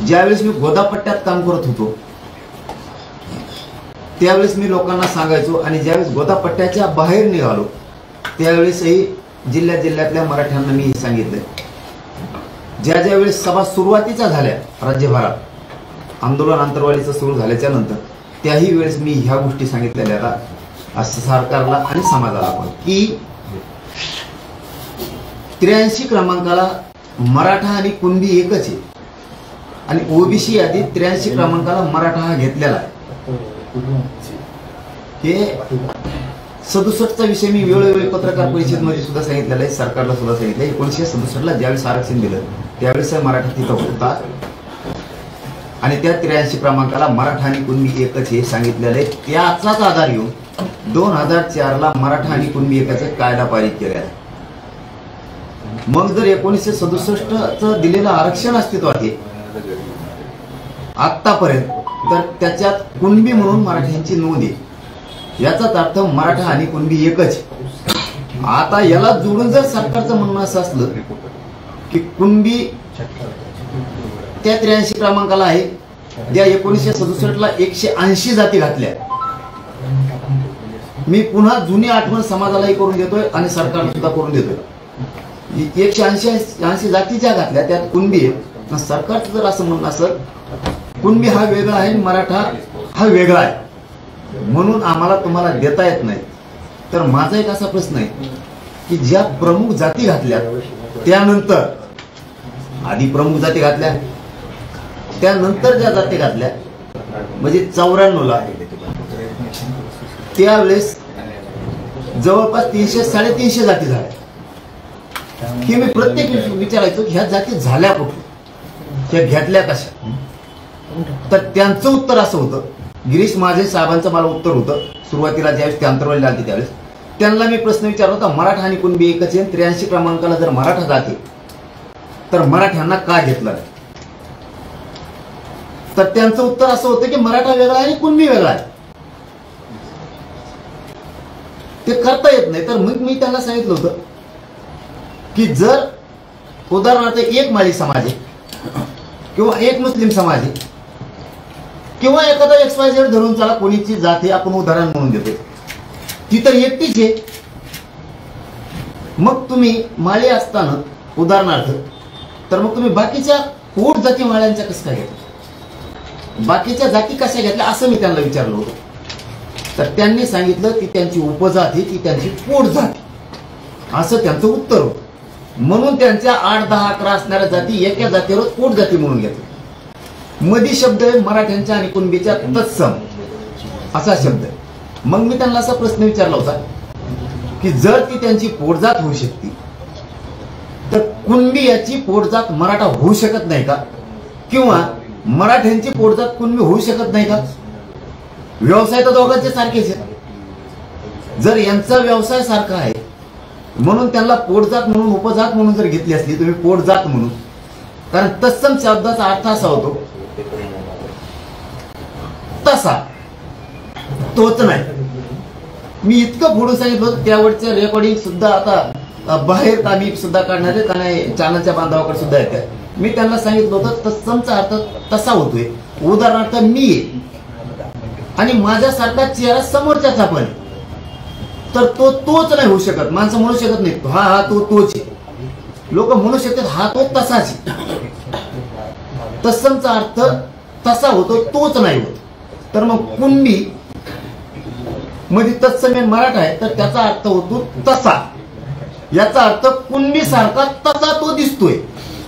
ज्यावेळेस मी गोदापट्ट्यात काम करत होतो त्यावेळेस मी लोकांना सांगायचो, आणि ज्यावेळेस गोदापट्ट्याच्या बाहेर निघालो त्यावेळेसही जिल्ह्यातल्या मराठ्यांना मी सांगितलं, ज्या वेळेस सभा सुरुवातीच्या झाल्या राज्यभरात आंदोलन आंतरवालीचं सुरू झाल्याच्या नंतर, त्याही वेळेस मी ह्या गोष्टी सांगितलेल्या असं सरकारला आणि समाजाला पण, की 83 क्रमांकाला मराठा आणि कुणबी एकच आहे, आणि ओबीसी यादीत 83 क्रमांकाला मराठा हा घेतलेला आहे. हे 67चा विषय मी वेळोवेळी पत्रकार परिषदेमध्ये सुद्धा सांगितलेला आहे, सरकारला सुद्धा सांगितलं. 1967ला ज्यावेळेस आरक्षण दिलं त्यावेळेस मराठा तिथं होता, आणि त्या 83 क्रमांकाला मराठा आणि कुणबी एकच हे सांगितलेलं आहे. त्याचाच आधार घेऊन 2004ला मराठा आणि कुणबी एकाचे कायदा पारित केला आहे. मग जर 1967चं दिलेलं आरक्षण अस्तित्वात आहे आतापर्यंत, तर त्याच्यात कुणबी म्हणून मराठ्यांची नोंद आहे, याचाच अर्थ मराठा आणि कुणबी एकच. आता याला जोडून जर सरकारचं म्हणणं असं असलं की कुणबी त्या 83 क्रमांकाला आहे, त्या 1967ला 180 जाती घातल्या, मी पुन्हा जुनी आठवण समाजालाही करून देतोय आणि सरकारला सुद्धा करून देतोय. 180 जाती ज्या घातल्या त्यात कुणबी आहे. सरकारचं जर असं म्हणणं असं कुणबी हा वेगळा आहे, मराठा हा वेगळा आहे, म्हणून आम्हाला तुम्हाला देता येत नाही, तर माझा एक असा प्रश्न आहे की ज्या प्रमुख जाती घातल्या त्यानंतर, आधी प्रमुख जाती घातल्या त्यानंतर ज्या जाती घातल्या म्हणजे 94ला, त्यावेळेस जवळपास 300-350 जाती झाल्या. हे मी प्रत्येक विचारायचो की ह्या जाती झाल्या कुठे, त्या घेतल्या कशा, तर त्यांचं उत्तर असं होतं, गिरीश माझे साहेबांचं मला उत्तर होतं सुरुवातीला ज्यावेळेस ते अंतरवालीला आले त्यावेळेस त्यांना मी प्रश्न विचारला होता, मराठा आणि कुणबी एकच आहे, 83 क्रमांकाला जर मराठा जाते तर मराठ्यांना का घेतलं नाही, तर त्यांचं उत्तर असं होतं की मराठा वेगळा आहे आणि कुणबी वेगळा आहे, ते करता येत नाही. तर मग मी त्यांना सांगितलं होतं की जर उदाहरणार्थ एक माळी समाज आहे किंवा एक मुस्लिम समाज आहे किंवा एखादा XYZ धरून चला कोणीची जात आहे, आपण उदाहरण म्हणून देतो, ती तर एकटीच आहे, मग तुम्ही माळी असताना उदाहरणार्थ, तर मग तुम्ही बाकीच्या पोट जाती माळ्यांच्या कसं काय घेतल्या, बाकीच्या जाती कशा घेतल्या असं मी त्यांना विचारलं होतं. तर त्यांनी सांगितलं की त्यांची उपजात ही ती त्यांची पोट जाती, असं त्यांचं उत्तर होतं. म्हणून त्यांच्या 8, 10, 11 असणाऱ्या जाती एका जातीवर पोट जाती म्हणून घेतल्या. मधी शब्द आहे मराठ्यांच्या आणि कुणबीच्या तत्सम असा शब्द आहे. मग मी त्यांना असा प्रश्न विचारला होता की जर ती त्यांची पोटजात होऊ शकते तर कुणबी याची पोटजात मराठा होऊ शकत नाही का, किंवा मराठ्यांची पोटजात कुणबी होऊ शकत नाही का. व्यवसाय तर दोघांचे सारखेच आहे. जर यांचा व्यवसाय सारखा आहे म्हणून त्यांना पोटजात म्हणून उपजात म्हणून जर घेतली असली तुम्ही पोटजात म्हणून, कारण तत्सम शब्दाचा अर्थ असा होतो तसा, तोच नाही. मी इतकं पुढे सांगितलं होतं, त्यावरच्या रेकॉर्डिंग सुद्धा आता बाहेर आम्ही सुद्धा काढणार आहेत आणि चॅनलच्या बांधवाकडे सुद्धा येते. मी त्यांना सांगितलं होतं तत्समचा अर्थ तसा होतोय. उदाहरणार्थ मी आणि माझ्यासारखा चेहरा समोरच्याचा पण, तर तो तोच नाही होऊ शकत. माणसं म्हणू शकत नाही हा तो तोच आहे, लोक म्हणू शकतात हा तो तसाच. तत्समचा अर्थ तसा होतो, तोच नाही होत. तर मग कुणबी मध्ये तत्सम मराठा आहे तर त्याचा अर्थ होतो तसा, याचा अर्थ कुणबी सारखा तसा तो दिसतोय.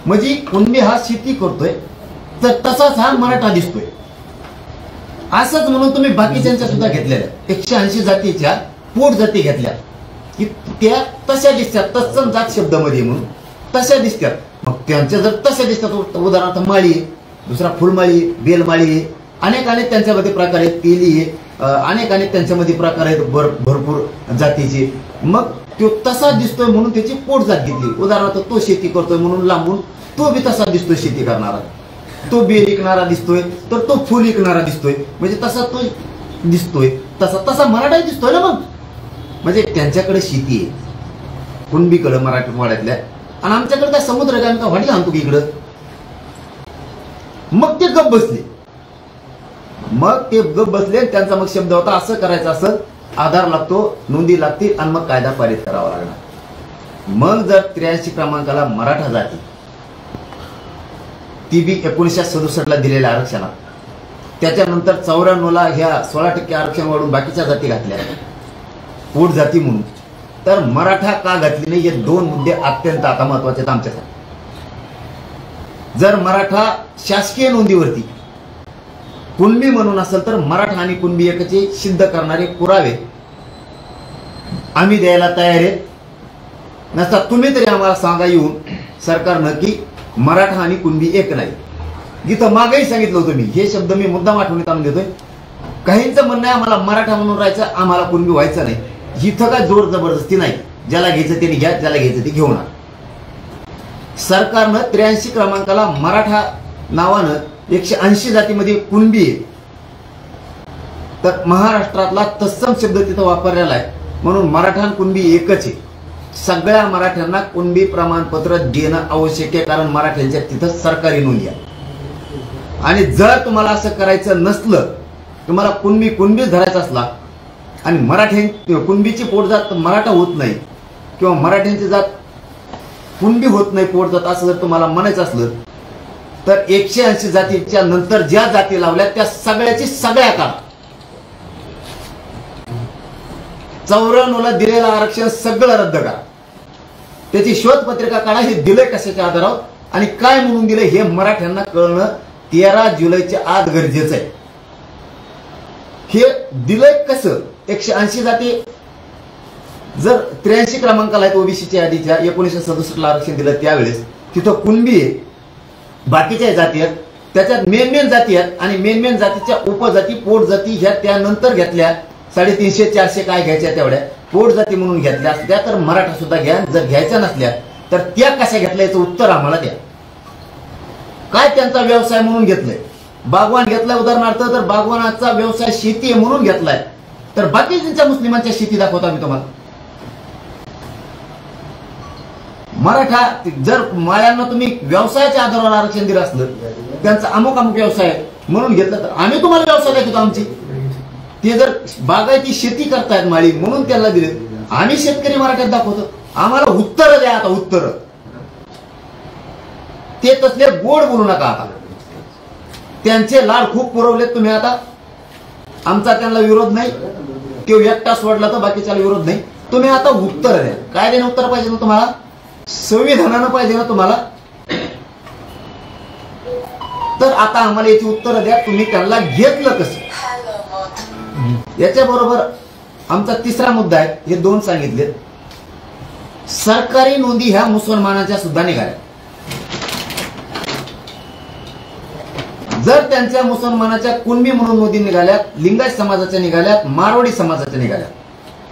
म्हणजे कुणबी हा शेती करतोय तर तसाच हा मराठा दिसतोय. असंच म्हणून तुम्ही बाकीच्यांच्या सुद्धा घेतलेल्या 180 जातीच्या पोट जाती घेतल्या की त्या तशा दिसतात, तत्सम जात शब्दामध्ये म्हणून तशा दिसतात. मग त्यांच्या जर तशा दिसतात, उदाहरणार्थ माळी आहे, दुसरा फुलमाळी, बेलमाळी आहे, अनेक त्यांच्यामध्ये प्रकार आहेत, तेली आहे, अनेक त्यांच्यामध्ये प्रकार आहेत भरपूर जातीचे. मग तो तसा दिसतोय म्हणून त्याची पोट जात घेतली. उदाहरणार्थ तो शेती करतोय म्हणून लांबून तो बी तसा दिसतोय शेती करणारा, तो बेल विकणारा दिसतोय तर तो फुल विकणारा दिसतोय, म्हणजे तसा तो दिसतोय, तसा मराठा दिसतोय ना. मग म्हणजे त्यांच्याकडे शेती आहे कुणबीकडे मराठवाड्यातल्या, आणि आमच्याकडे काय समुद्र काय वाढला आणतो की इकडं. मग ते गप बसले. त्यांचा मग शब्द होता असं करायचं, असं आधार लागतो, नोंदी लागतील आणि मग कायदा पारित करावा लागणार. मग जर 83 क्रमांकाला मराठा जाती, ती बी 1967 ला दिलेल्या आरक्षणात, त्याच्यानंतर 94ला ह्या 16% आरक्षण वाढून बाकीच्या जाती घातल्या पोट जाती म्हणून, तर मराठा का घातली नाही, हे दोन मुद्दे अत्यंत आता महत्वाचे आहेत आमच्यासाठी. जर मराठा शासकीय नोंदीवरती कुणबी म्हणून असेल तर मराठा आणि कुणबी एकचे सिद्ध करणारे पुरावे आम्ही द्यायला तयार आहेत. नसता तुम्ही तरी आम्हाला सांगा येऊन सरकारनं की मराठा आणि कुणबी एक नाही. जिथं मागेही सांगितलं होतं मी, हे शब्द मी मुद्दाम आठवणीत आणून देतोय. काहींचं म्हणणं आहे आम्हाला मराठा म्हणून राहायचं, आम्हाला कुणबी व्हायचं नाही. इथं काय जोर जबरदस्ती नाही, ज्याला घ्यायचं त्याने घ्या, ज्याला घ्यायचं ते घेऊ नका. सरकारनं 83 क्रमांकाला मराठा नावानं 180 जातीमध्ये कुणबी आहे, तर महाराष्ट्रातला तत्सम शब्द तिथं वापरलेला आहे. म्हणून मराठा आणि कुणबी एकच आहे. सगळ्या मराठ्यांना कुणबी प्रमाणपत्र देणं आवश्यक आहे, कारण मराठ्यांच्या तिथं सरकारी नोंदी आहे. आणि जर तुम्हाला असं करायचं नसलं, तुम्हाला कुणबीच धरायचा असला आणि मराठ्यां कुणबीची पोटजात मराठा होत नाही किंवा मराठ्यांची जात कुणबी होत नाही पोटजात, असं जर तुम्हाला म्हणायचं असलं तर 180 जातीच्या नंतर ज्या जाती लावल्या त्या सगळ्याची सगळ्या काढा. 94ला दिलेलं आरक्षण सगळं रद्द करा. त्याची शोध पत्रिका काढा, हे दिलंय कशाच्या आधारावर आणि काय म्हणून दिलंय हे मराठ्यांना कळणं 13 जुलैच्या आत गरजेचं आहे. हे दिलंय कसं? 180 जाती जर 83 क्रमांकाला आहेत ओबीसीच्या यादीच्या, 1967ला आरक्षण दिलं त्यावेळेस तिथं कुणबी आहे, बाकीच्या जाती आहेत, त्याच्यात मेन जाती आहेत आणि मेन जातीच्या उपजाती पोटजाती ह्या त्यानंतर घेतल्या. 350-400 काय घ्यायच्या तेवढ्या पोटजाती म्हणून घेतल्या असत्या तर मराठा सुद्धा घ्या. जर घ्यायच्या नसल्या तर त्या कशा घेतल्या याचं उत्तर आम्हाला द्या. काय त्यांचा व्यवसाय म्हणून घेतलाय? बागवान घेतलाय उदाहरणार्थ, तर बागवानाचा व्यवसाय शेती आहे म्हणून घेतलाय, तर बाकीच्या मुस्लिमांच्या शेती दाखवता मी तुम्हाला. मराठा जर माळ्यांना तुम्ही व्यवसायाच्या आधारावर आरक्षण दिलं असलं, त्यांचा अमुक व्यवसाय म्हणून घेतलं, तर आम्ही तुम्हाला व्यवसाय दाखवतो आमची. ते जर बागायती शेती करतायत माळी म्हणून त्यांना दिले, आम्ही शेतकरी मराठ्यात दाखवतो. आम्हाला उत्तर द्या आता, उत्तर. ते तसले गोड बोलू नका आता. त्यांचे लाड खूप पुरवलेत तुम्ही आता. आमचा त्यांना विरोध नाही, तो एकटा सोडला तर बाकीच्याला विरोध नाही. तुम्ही आता उत्तर द्या. काय देणं उत्तर पाहिजे ना तुम्हाला? संविधानानं पाहिजे ना तुम्हाला? तर आता आम्हाला याची उत्तर द्या. तुम्ही त्यांना घेतलं कसं? याच्याबरोबर आमचा तिसरा मुद्दा आहे, हे दोन सांगितले. सरकारी नोंदी ह्या मुसलमानाच्या सुद्धा निघाल्या. जर त्यांच्या मुसलमानाच्या कुणबी म्हणून नोंदी निघाल्यात, लिंगायत समाजाच्या निघाल्यात, मारवाडी समाजाच्या निघाल्यात,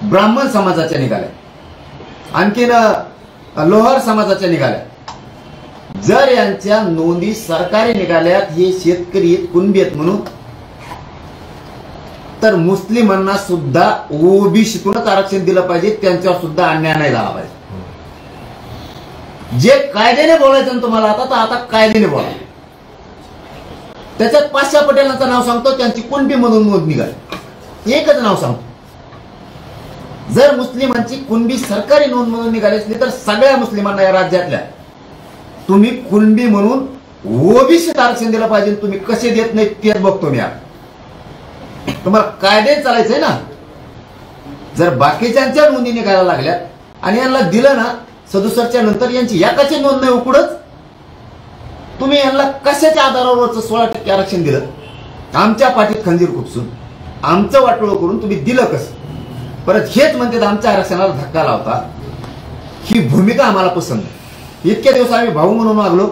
ब्राह्मण समाजाच्या निघाल्यात, आणखीन लोहार समाजाच्या निघाल्यात, जर यांच्या नोंदी सरकारी निघाल्यात, हे शेतकरी आहेत, कुणबी आहेत म्हणून, तर मुस्लिमांना सुद्धा ओबीसीतूनच आरक्षण दिलं पाहिजे. त्यांच्यावर सुद्धा अन्याय नाही झाला पाहिजे. जे कायद्याने बोलायचं तुम्हाला आता, तर आता कायद्याने बोला. त्याच्यात 500 पटेलांचं नाव सांगतो, त्यांची कुणबी म्हणून नोंद निघाली. एकच नाव सांगतो. जर मुस्लिमांची कुणबी सरकारी नोंद म्हणून निघाली असली तर सगळ्या मुस्लिमांना या राज्यातल्या तुम्ही कुणबी म्हणून ओबीसीत आरक्षण दिलं पाहिजे. तुम्ही कसे देत नाही तेच बघतो मी. तुम्हाला कायदे चालायचंय ना. जर बाकीच्यांच्या नोंदी निघायला लागल्या आणि यांना दिलं ना 67च्या नंतर, यांची एकाची नोंद नाही उकडच, तुम्ही यांना कशाच्या आधारावर 16% आरक्षण दिलं? आमच्या पाठीत खंजीर खुपसून, आमचं वाटोळं करून तुम्ही दिलं कसं? परत हेच म्हणते आमच्या आरक्षणाला धक्का लावता. ही भूमिका आम्हाला पसंत नाही. इतके दिवस आम्ही भाऊ म्हणून मागलो,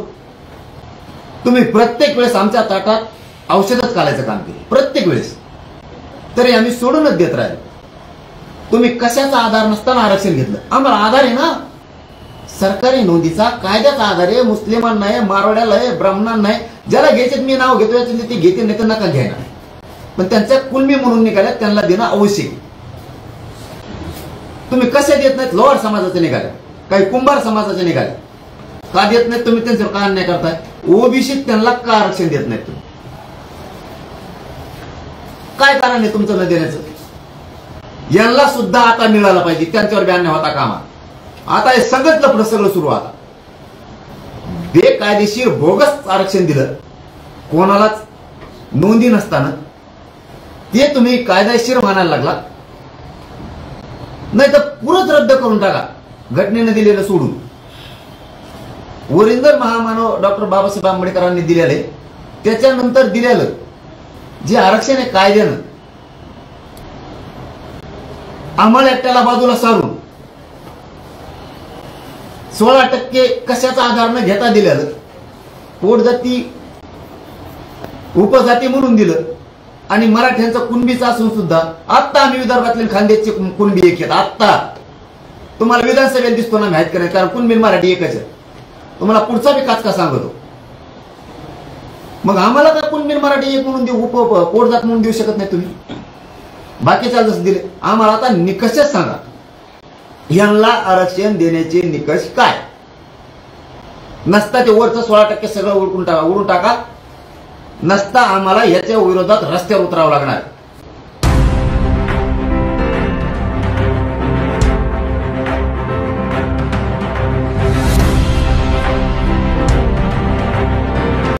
तुम्ही प्रत्येक वेळेस आमच्या ताटात औषधच घालायचं काम केलं, प्रत्येक वेळेस. तरी आम्ही सोडूनच देत राहिलो. तुम्ही कशाचा आधार नसताना आरक्षण घेतलं? आम्हाला आधार आहे ना सरकारी नोंदीचा, कायद्याचा आधार आहे. मुस्लिमांना आहे, मारवाड्याला आहे, ब्राह्मणांना आहे. ज्याला घ्यायचे मी नाव घेतोय ते घेते, नाही तर नका घ्यायला. पण त्यांच्या कुणबी म्हणून निघाल्या, त्यांना देणं आवश्यक. तुम्ही कसे देत नाहीत? लोहार समाजाचे निघाले, काही कुंभार समाजाचे निघाले, का देत नाही तुम्ही? त्यांच्यावर का अन्याय करताय? ओबीसी त्यांना का आरक्षण देत नाही तुम्ही? काय कारण आहे तुमचं न देण्याचं? यांना सुद्धा आता मिळालं पाहिजे, त्यांच्यावर बी अन्याय होता कामा. आता हे सगळंच लफडं सगळं सुरू. आता बेकायदेशीर बोगस आरक्षण दिलं, कोणालाच नोंदी नसताना ते तुम्ही कायदेशीर मानायला लागला. नाही तर पुरंच रद्द करून टाका, घटनेने दिलेलं सोडून. ओरिजिनल महामानव डॉक्टर बाबासाहेब आंबेडकरांनी दिलेले, त्याच्यानंतर दिलेलं जे आरक्षण आहे कायद्यानं, अंमल ऍक्टला बाजूला सारून 16% कशाचा आधार न घेता दिलेलं, पोटजाती उपजाती म्हणून दिलं. आणि मराठ्यांचं कुणबीचं असून सुद्धा आत्ता आम्ही विदर्भातले खानदेशचे कुणबी एक आहेत. आत्ता तुम्हाला विधानसभेत दिसतो ना माहित करायचं, कारण कुणबी मराठी एकच आहे. तुम्हाला पुढचा बी काच का सांगतो. मग आम्हाला का कुणबी मराठी एक म्हणून देऊ, पोटजात म्हणून देऊ शकत नाही तुम्ही? बाकीच्या जसं दिले आम्हाला. आता निकषच सांगा, यांना आरक्षण देण्याचे निकष काय? नसता ते वरचं 16% सगळं उडून टाका. नसता आम्हाला याच्या विरोधात रस्त्यावर उतरावं लागणार.